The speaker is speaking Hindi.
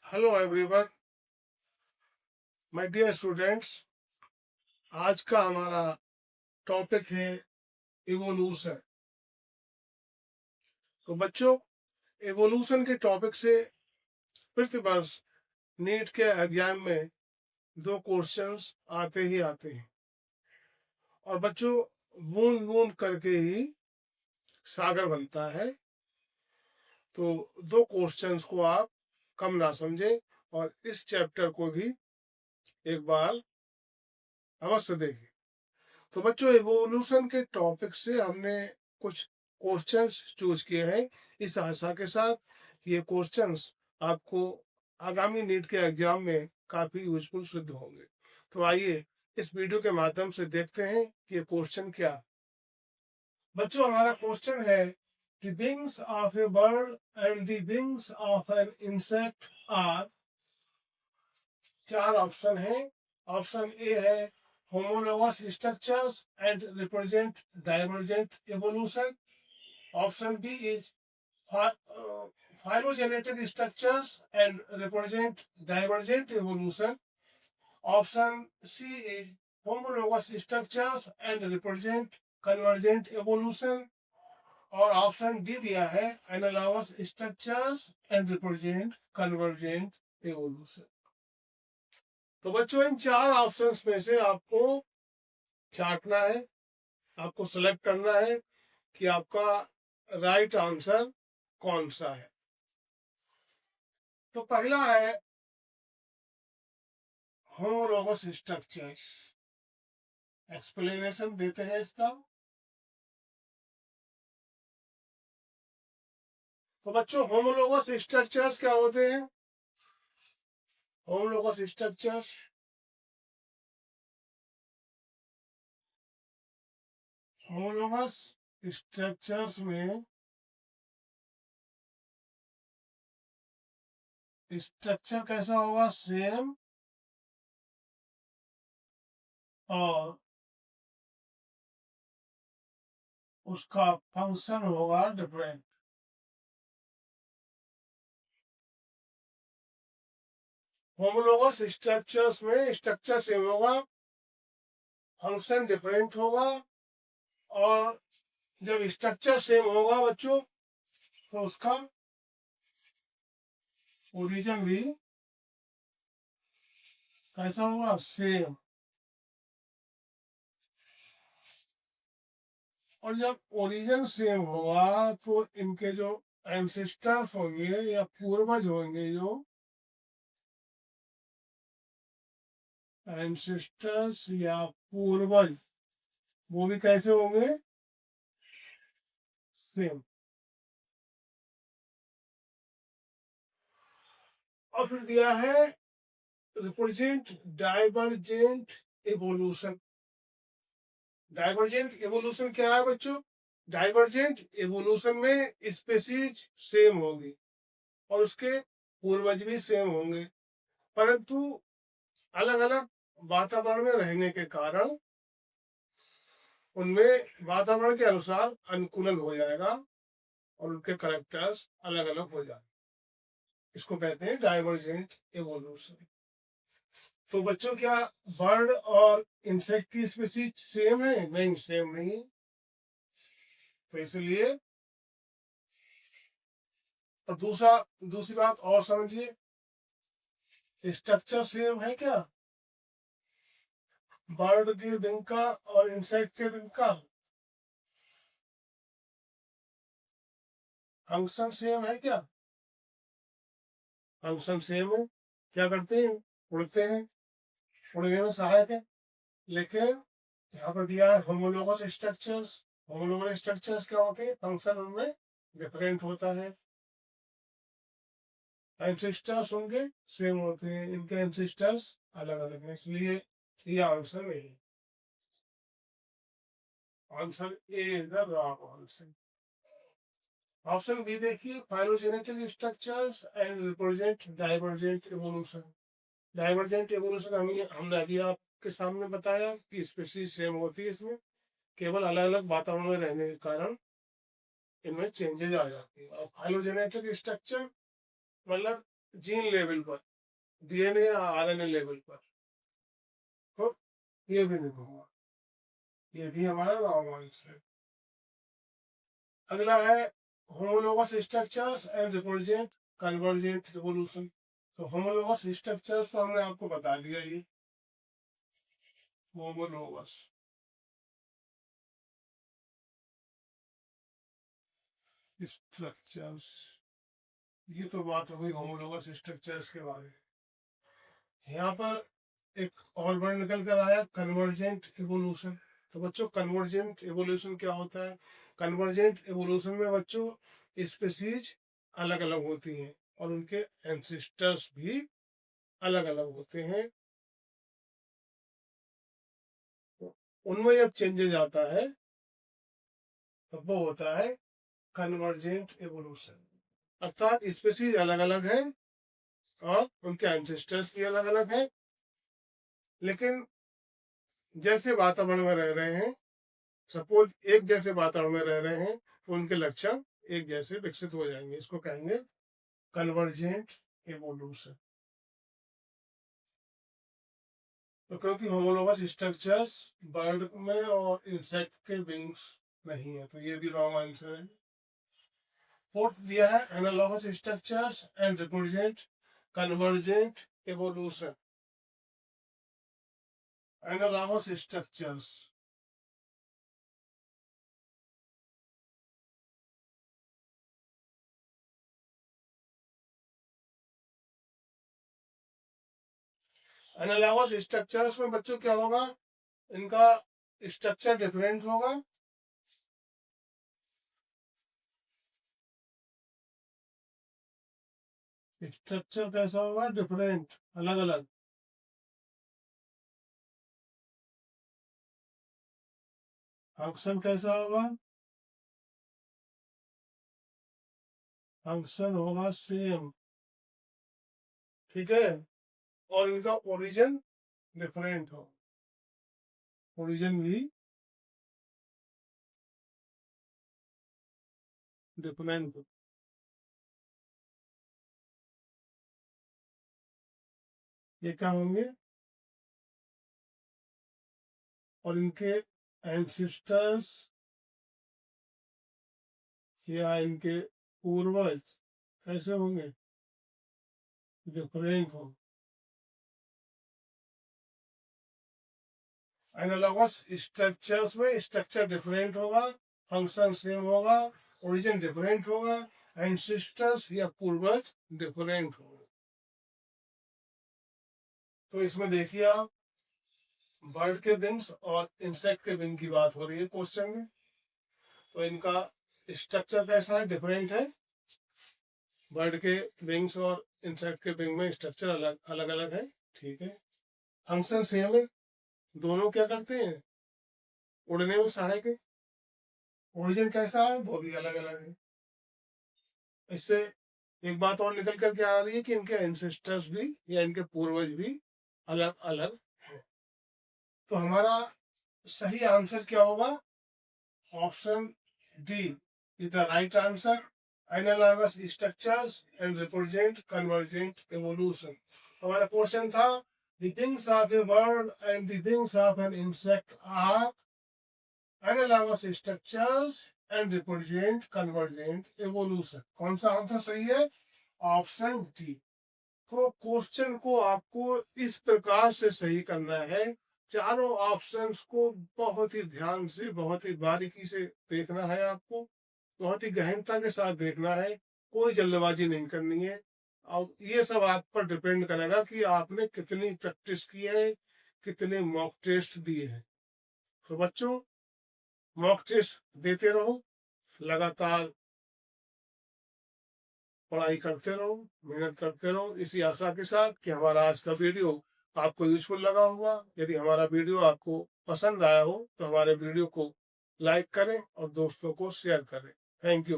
Hello everyone, my dear students. आज का हमारा टॉपिक है इवोल्यूशन। तो बच्चों, इवोल्यूशन के टॉपिक से प्रतिवर्ष नीट के एग्जाम में दो क्वेश्चंस आते ही आते हैं। और बच्चों, बूंद बूंद करके ही सागर बनता है। तो दो क्वेश्चंस को आप कम ना समझें और इस चैप्टर को भी एक बार अवश्य देखें। तो बच्चों, इवोल्यूशन के टॉपिक से हमने कुछ क्वेश्चंस चूज किए हैं, इस आशा के साथ कि ये क्वेश्चंस आपको आगामी नीट के एग्जाम में काफी यूजफुल सिद्ध होंगे। तो आइए इस वीडियो के माध्यम से देखते हैं कि ये क्वेश्चन क्या है। बच्चों, हमारा क्वेश्चन है the wings of a bird and the wings of an insect are. चार ऑप्शन है। ऑप्शन ए है homologous structures and represent divergent evolution. Option B is phylogenetic structures and represent divergent evolution. Option C is homologous structures and represent convergent evolution. और ऑप्शन डी दिया है analogous structures and represent convergent evolution. तो बच्चों, इन चार ऑप्शंस में से आपको छांटना है, आपको सिलेक्ट करना है कि आपका राइट आंसर कौन सा है। तो पहला है होमोलॉगस स्ट्रक्चर्स। एक्सप्लेनेशन देते हैं इसका। तो बच्चों, होमोलॉगस स्ट्रक्चर्स क्या होते हैं? होमोलॉगस स्ट्रक्चर्स में स्ट्रक्चर कैसा होगा? सेम और उसका फंक्शन होगा डिफरेंट। होमोलॉगस स्ट्रक्चर्स में स्ट्रक्चर सेम होगा, फंक्शन डिफरेंट होगा। और जब स्ट्रक्चर सेम होगा बच्चों, तो उसका ओरिजिन भी कैसा होगा? सेम। और जब ओरिजिन सेम होगा तो इनके जो एंसेस्टर्स होंगे या पूर्वज होंगे, जो एंसेस्टर्स या पूर्वज, वो भी कैसे होंगे? सेम। और फिर दिया है represent divergent evolution. Divergent evolution क्या है बच्चों? डाइवर्जेंट एवोल्यूशन में स्पेसीज सेम होगी और उसके पूर्वज भी सेम होंगे, परंतु अलग अलग वातावरण में रहने के कारण उनमें वातावरण के अनुसार अनुकूलन हो जाएगा और उनके करेक्टर्स अलग अलग हो जाएंगे। इसको कहते हैं डाइवर्जेंट एवोल्यूशन। तो बच्चों, क्या बर्ड और इंसेक्ट की स्पीसीज सेम है? नहीं, सेम नहीं। तो इसलिए, और दूसरी बात और समझिए, स्ट्रक्चर सेम है क्या? बर्ड के विंग का और इंसेक्ट के विंग का फंक्शन सेम है क्या? फंक्शन सेम है। क्या करते हैं? उड़ते हैं, उड़ने में सहायक है। लेकिन यहाँ पर दिया है होमोलोगस स्ट्रक्चर्स। होमोलोगस स्ट्रक्चर्स क्या होते हैं? फंक्शन उनमें डिफरेंट होता है। एंसेस्टर्स उनके सेम होते हैं, इनके एंसेस्टर्स अलग अलग हैं, इसलिए ये आंसर नहीं। Answer A is the wrong answer. Option B देखिए, phylogenetic structures and represent divergent evolution. Divergent evolution हमने अभी आपके सामने बताया कि स्पीशीज सेम होती है, इसमें केवल अलग अलग वातावरण में रहने के कारण इनमें चेंजेस आ जाती है। और फाइलोजेनेटिक स्ट्रक्चर मतलब जीन लेवल पर, डीएनए या आरएनए लेवल पर। तो ये भी नहीं होगा, ये भी हमारा रॉन्ग आंसर है। अगला है homologous structures and represent convergent revolution. तो होमोलोगस स्ट्रक्चर्स तो हमने आपको बता दिया, ये होमोलोगस स्ट्रक्चर्स, ये तो बात हो गई होमोलोगस स्ट्रक्चर्स के बारे में। यहाँ पर एक और वर्ड निकल कर आया कन्वर्जेंट इवोल्यूशन। तो बच्चों कन्वर्जेंट इवोल्यूशन क्या होता है? कन्वर्जेंट इवोल्यूशन में बच्चों स्पीसीज अलग अलग होती हैं और उनके एंसेस्टर्स भी अलग अलग होते हैं। तो उनमें जब चेंजेज आता है तो वो होता है कन्वर्जेंट इवोल्यूशन। अर्थात स्पीसीज अलग अलग है और उनके एंसेस्टर्स भी अलग अलग हैं, लेकिन जैसे वातावरण में रह रहे हैं, सपोज एक जैसे वातावरण में रह रहे हैं, तो उनके लक्षण एक जैसे विकसित हो जाएंगे। इसको कहेंगे कन्वर्जेंट इवोल्यूशन। तो क्योंकि होमोलोगस स्ट्रक्चर्स बर्ड में और इंसेक्ट के विंग्स नहीं है, तो ये भी रॉन्ग आंसर है। फोर्थ दिया है analogous structures and represent convergent evolution. Analogous structures, analogous structures में बच्चों क्या होगा? इनका स्ट्रक्चर डिफरेंट होगा। स्ट्रक्चर कैसा होगा? डिफरेंट, अलग अलग। फंक्शन कैसा होगा? फंक्शन होगा सेम, ठीक है। और इनका ओरिजिन डिफरेंट हो, ओरिजिन भी डिफरेंट हो। ये क्या होंगे? और इनके एंसिस्टर्स या इनके पूर्वज कैसे होंगे? डिफरेंट हो। एनालॉगस स्ट्रक्चर्स में स्ट्रक्चर डिफरेंट होगा, फंक्शन सेम होगा, ओरिजिन डिफरेंट होगा, एंसिस्टर्स या पूर्वज डिफरेंट होगा। तो इसमें देखिए आप, बर्ड के विंग्स और इंसेक्ट के विंग की बात हो रही है क्वेश्चन में। तो इनका स्ट्रक्चर कैसा है? डिफरेंट है। बर्ड के विंग्स और इंसेक्ट के विंग में स्ट्रक्चर अलग अलग अलग है, ठीक है। फंक्शन सेम है, दोनों क्या करते हैं? उड़ने में सहायक है। ओरिजिन कैसा है? वो भी अलग अलग है। इससे एक बात और निकल करके आ रही है कि इनके एंसेस्टर्स भी या इनके पूर्वज भी अलग अलग हैं। तो हमारा सही आंसर क्या होगा? Option D is the right answer. Analogous structures and represent convergent evolution. हमारा क्वेश्चन था the wings of a bird and the wings of an insect are analogous structures and represent convergent evolution। कौन सा आंसर सही है? Option D. तो क्वेश्चन को आपको इस प्रकार से सही करना है, चारों ऑप्शंस को बहुत ही ध्यान से, बहुत ही बारीकी से देखना है आपको, बहुत ही गहनता के साथ देखना है, कोई जल्दबाजी नहीं करनी है। अब ये सब आप पर डिपेंड करेगा कि आपने कितनी प्रैक्टिस की है, कितने मॉक टेस्ट दिए हैं। तो बच्चों मॉक टेस्ट देते रहो, लगातार पढ़ाई करते रहो, मेहनत करते रहो, इसी आशा के साथ कि हमारा आज का वीडियो आपको यूजफुल लगा होगा। यदि हमारा वीडियो आपको पसंद आया हो तो हमारे वीडियो को लाइक करें और दोस्तों को शेयर करें। Thank you.